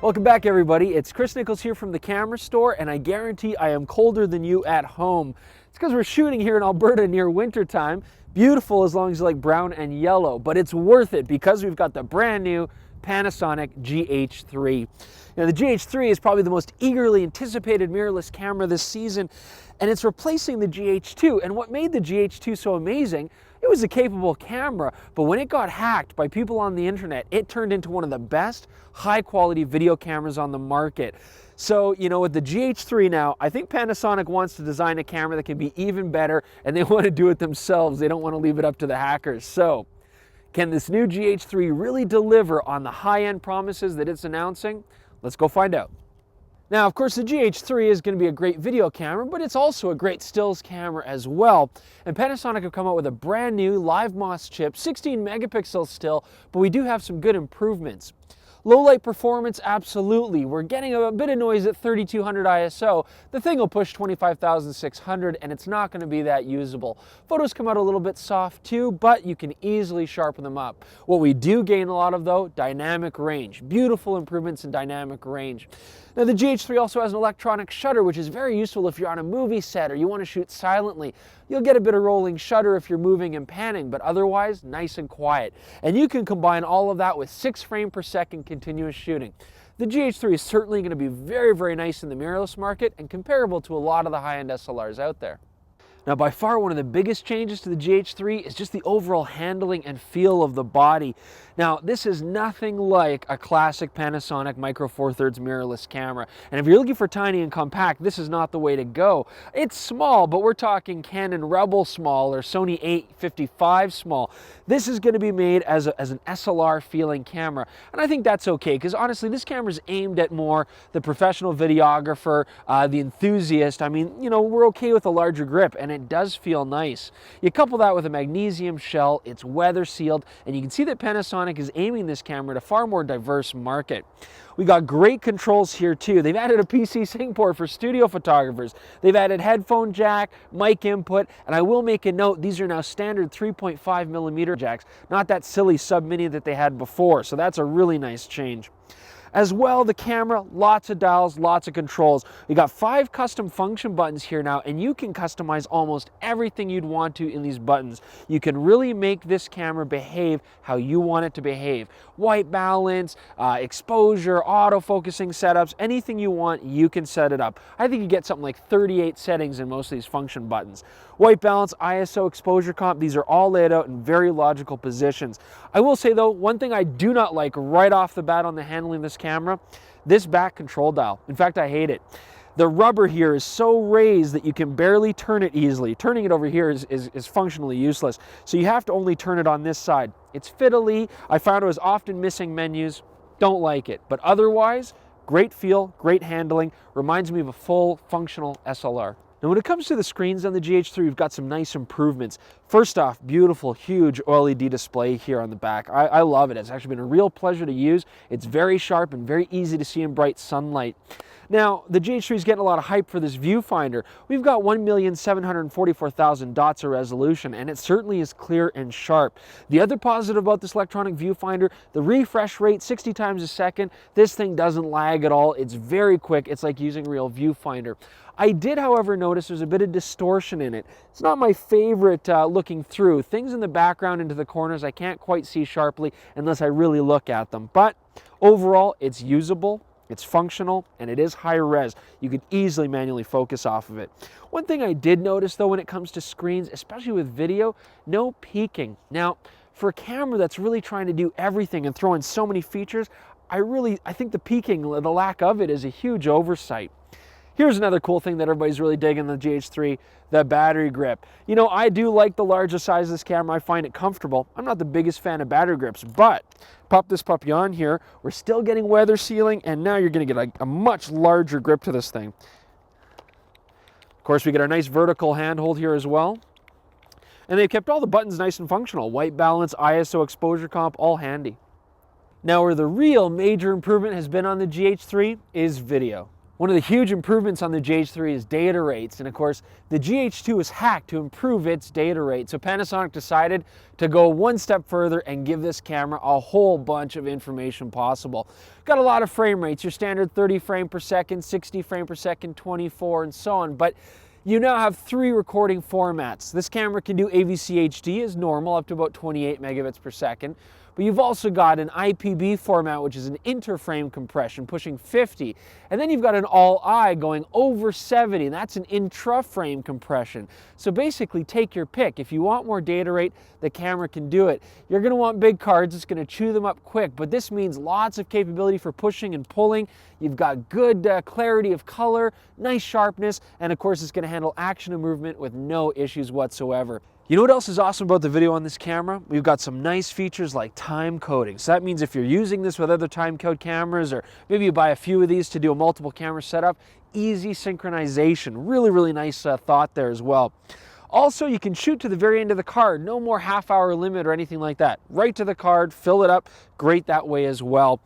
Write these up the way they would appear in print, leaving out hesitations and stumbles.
Welcome back, everybody. It's Chris Niccolls here from the Camera Store, and I guarantee I am colder than you at home. It's because we're shooting here in Alberta near wintertime. Beautiful as long as you like brown and yellow, but it's worth it because we've got the brand new Panasonic GH3. Now, the GH3 is probably the most eagerly anticipated mirrorless camera this season, and it's replacing the GH2. And what made the GH2 so amazing, it was a capable camera, but when it got hacked by people on the internet, it turned into one of the best high-quality video cameras on the market. So, with the GH3 now, I think Panasonic wants to design a camera that can be even better, and they want to do it themselves. They don't want to leave it up to the hackers. So, can this new GH3 really deliver on the high-end promises that it's announcing? Let's go find out. Now, of course, the GH3 is going to be a great video camera, but it's also a great stills camera as well. And Panasonic have come out with a brand new live MOS chip, 16 megapixel still, but we do have some good improvements. Low light performance, absolutely. We're getting a bit of noise at 3200 ISO. The thing will push 25,600 and it's not going to be that usable. Photos come out a little bit soft too, but you can easily sharpen them up. What we do gain a lot of though, dynamic range. Beautiful improvements in dynamic range. Now, the GH3 also has an electronic shutter, which is very useful if you're on a movie set or you want to shoot silently. You'll get a bit of rolling shutter if you're moving and panning, but otherwise nice and quiet. And you can combine all of that with 6 frames per second continuous shooting. The GH3 is certainly going to be very, very nice in the mirrorless market and comparable to a lot of the high-end SLRs out there. Now, by far one of the biggest changes to the GH3 is just the overall handling and feel of the body. Now, this is nothing like a classic Panasonic Micro Four Thirds mirrorless camera. And if you're looking for tiny and compact, this is not the way to go. It's small, but we're talking Canon Rebel small or Sony 855 small. This is going to be made as an SLR feeling camera. And I think that's okay, because honestly, this camera is aimed at more the professional videographer, the enthusiast. I mean, we're okay with a larger grip, and it does feel nice. You couple that with a magnesium shell, it's weather sealed, and you can see that Panasonic is aiming this camera at a far more diverse market. We got great controls here too. They've added a PC sync port for studio photographers. They've added headphone jack, mic input, and I will make a note, these are now standard 3.5 millimeter jacks, not that silly sub mini that they had before. So that's a really nice change. As well, the camera, lots of dials, lots of controls. We got 5 custom function buttons here now, and you can customize almost everything you'd want to in these buttons. You can really make this camera behave how you want it to behave. White balance, exposure, autofocusing setups, anything you want, you can set it up. I think you get something like 38 settings in most of these function buttons. White balance, ISO, exposure comp, these are all laid out in very logical positions. I will say though, one thing I do not like right off the bat on the handling of this camera, this back control dial. In fact, I hate it. The rubber here is so raised that you can barely turn it easily. Turning it over here is functionally useless. So you have to only turn it on this side. It's fiddly. I found it was often missing menus. Don't like it. But otherwise, great feel, great handling. Reminds me of a full functional SLR. Now, when it comes to the screens on the GH3, we've got some nice improvements. First off, beautiful, huge OLED display here on the back. I love it. It's actually been a real pleasure to use. It's very sharp and very easy to see in bright sunlight. Now, the GH3 is getting a lot of hype for this viewfinder. We've got 1,744,000 dots of resolution, and it certainly is clear and sharp. The other positive about this electronic viewfinder, the refresh rate, 60 times a second. This thing doesn't lag at all. It's very quick. It's like using a real viewfinder. I did, however, notice there's a bit of distortion in it. It's not my favorite looking through. Things in the background into the corners I can't quite see sharply unless I really look at them. But overall, it's usable, it's functional, and it is high res. You could easily manually focus off of it. One thing I did notice though when it comes to screens, especially with video, no peaking. Now, for a camera that's really trying to do everything and throw in so many features, I think the peaking, the lack of it, is a huge oversight. Here's another cool thing that everybody's really digging the GH3, the battery grip. I do like the larger size of this camera. I find it comfortable. I'm not the biggest fan of battery grips, but pop this puppy on here. We're still getting weather sealing, and now you're going to get a much larger grip to this thing. Of course, we get our nice vertical handhold here as well. And they've kept all the buttons nice and functional. White balance, ISO, exposure comp, all handy. Now, where the real major improvement has been on the GH3 is video. One of the huge improvements on the GH3 is data rates, and of course the GH2 was hacked to improve its data rate. So Panasonic decided to go one step further and give this camera a whole bunch of information possible. Got a lot of frame rates, your standard 30 frame per second, 60 frame per second, 24 and so on, but you now have 3 recording formats. This camera can do AVC HD as normal, up to about 28 megabits per second. But you've also got an IPB format, which is an interframe compression, pushing 50. And then you've got an all-I going over 70, and that's an intra-frame compression. So basically, take your pick. If you want more data rate, the camera can do it. You're going to want big cards. It's going to chew them up quick, but this means lots of capability for pushing and pulling. You've got good clarity of color, nice sharpness, and of course, it's going to handle action and movement with no issues whatsoever. You know what else is awesome about the video on this camera? We've got some nice features like time coding. So that means if you're using this with other time code cameras, or maybe you buy a few of these to do a multiple camera setup, easy synchronization. Really nice thought there as well. Also, you can shoot to the very end of the card. No more half-hour limit or anything like that. Right to the card, fill it up. Great that way as well.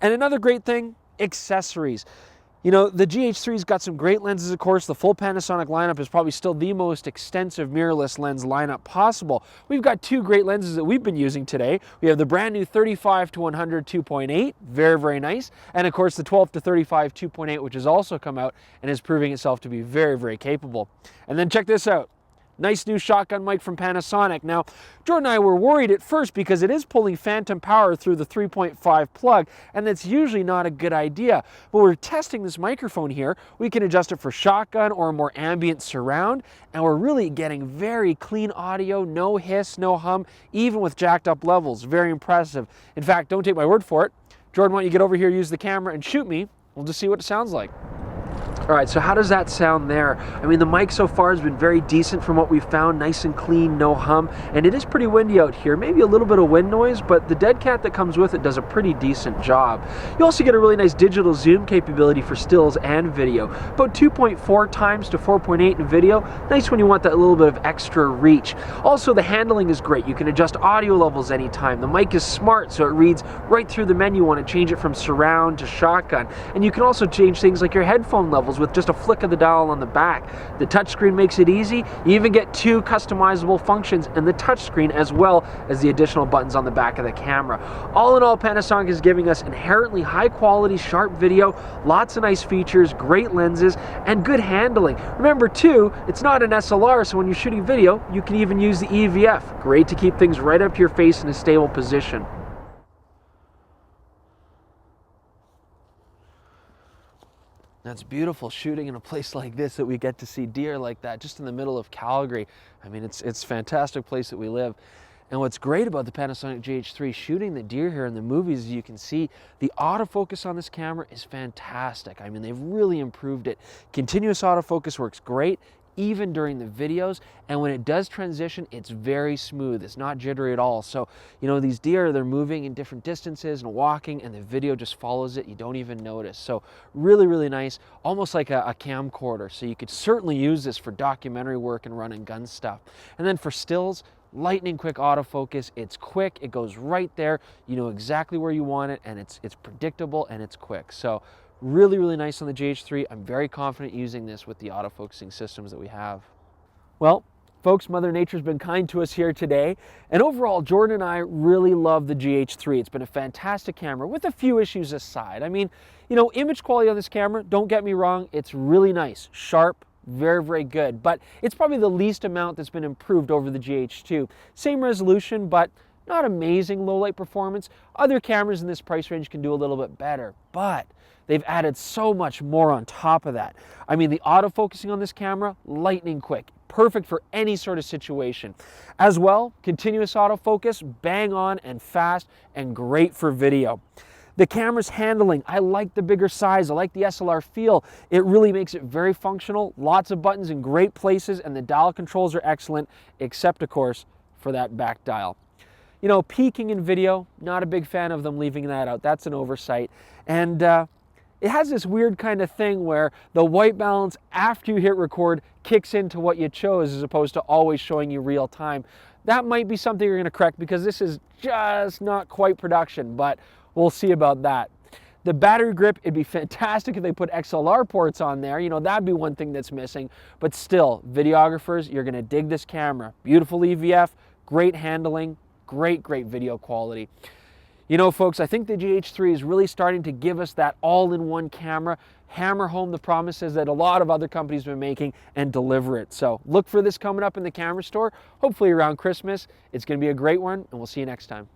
And another great thing, accessories. You know, the GH3's got some great lenses, of course. The full Panasonic lineup is probably still the most extensive mirrorless lens lineup possible. We've got 2 great lenses that we've been using today. We have the brand new 35 to 100 2.8, very nice. And of course the 12 to 35 2.8, which has also come out and is proving itself to be very capable. And then check this out. Nice new shotgun mic from Panasonic. Now, Jordan and I were worried at first because it is pulling phantom power through the 3.5 plug, and that's usually not a good idea. But we're testing this microphone here. We can adjust it for shotgun or more ambient surround, and we're really getting very clean audio, no hiss, no hum, even with jacked up levels. Very impressive. In fact, don't take my word for it. Jordan, why don't you get over here, use the camera, and shoot me. We'll just see what it sounds like. All right, so how does that sound there? I mean, the mic so far has been very decent from what we've found, nice and clean, no hum, and it is pretty windy out here. Maybe a little bit of wind noise, but the dead cat that comes with it does a pretty decent job. You also get a really nice digital zoom capability for stills and video, about 2.4 times to 4.8 in video. Nice when you want that little bit of extra reach. Also, the handling is great. You can adjust audio levels anytime. The mic is smart, so it reads right through the menu. You want to change it from surround to shotgun, and you can also change things like your headphone levels with just a flick of the dial on the back. The touchscreen makes it easy. You even get 2 customizable functions in the touchscreen as well as the additional buttons on the back of the camera. All in all, Panasonic is giving us inherently high quality, sharp video, lots of nice features, great lenses, and good handling. Remember too, it's not an SLR, so when you're shooting video, you can even use the EVF. Great to keep things right up to your face in a stable position. That's beautiful shooting in a place like this, that we get to see deer like that just in the middle of Calgary. I mean, it's a fantastic place that we live. And what's great about the Panasonic GH3 shooting the deer here in the movies, as you can see, the autofocus on this camera is fantastic. I mean, they've really improved it. Continuous autofocus works great, even during the videos, and when it does transition, it's very smooth. It's not jittery at all. So, you know, these deer, they're moving in different distances and walking, and the video just follows it. You don't even notice. So really nice, almost like a camcorder. So you could certainly use this for documentary work and run and gun stuff. And then for stills, lightning quick autofocus. It's quick, it goes right there. You know exactly where you want it, and it's predictable and it's quick. So really nice on the GH3. I'm very confident using this with the autofocusing systems that we have. Well, folks, Mother Nature's been kind to us here today, and overall, Jordan and I really love the GH3. It's been a fantastic camera with a few issues aside. I mean, you know, image quality on this camera, don't get me wrong, it's really nice, sharp, very good, but it's probably the least amount that's been improved over the GH2. Same resolution, but not amazing low light performance. Other cameras in this price range can do a little bit better, but they've added so much more on top of that. I mean, the autofocusing on this camera, lightning quick, perfect for any sort of situation. As well, continuous autofocus, bang on and fast and great for video. The camera's handling, I like the bigger size, I like the SLR feel. It really makes it very functional, lots of buttons in great places, and the dial controls are excellent, except of course for that back dial. You know, peaking in video, not a big fan of them leaving that out. That's an oversight. And it has this weird kind of thing where the white balance after you hit record kicks into what you chose as opposed to always showing you real time. That might be something you're going to correct because this is just not quite production, but we'll see about that. The battery grip, it'd be fantastic if they put XLR ports on there. You know, that'd be one thing that's missing. But still, videographers, you're gonna dig this camera. Beautiful EVF, great handling, great video quality. You know, folks, I think the GH3 is really starting to give us that all-in-one camera, hammer home the promises that a lot of other companies have been making, and deliver it. So look for this coming up in the Camera Store, hopefully around Christmas. It's going to be a great one, and we'll see you next time.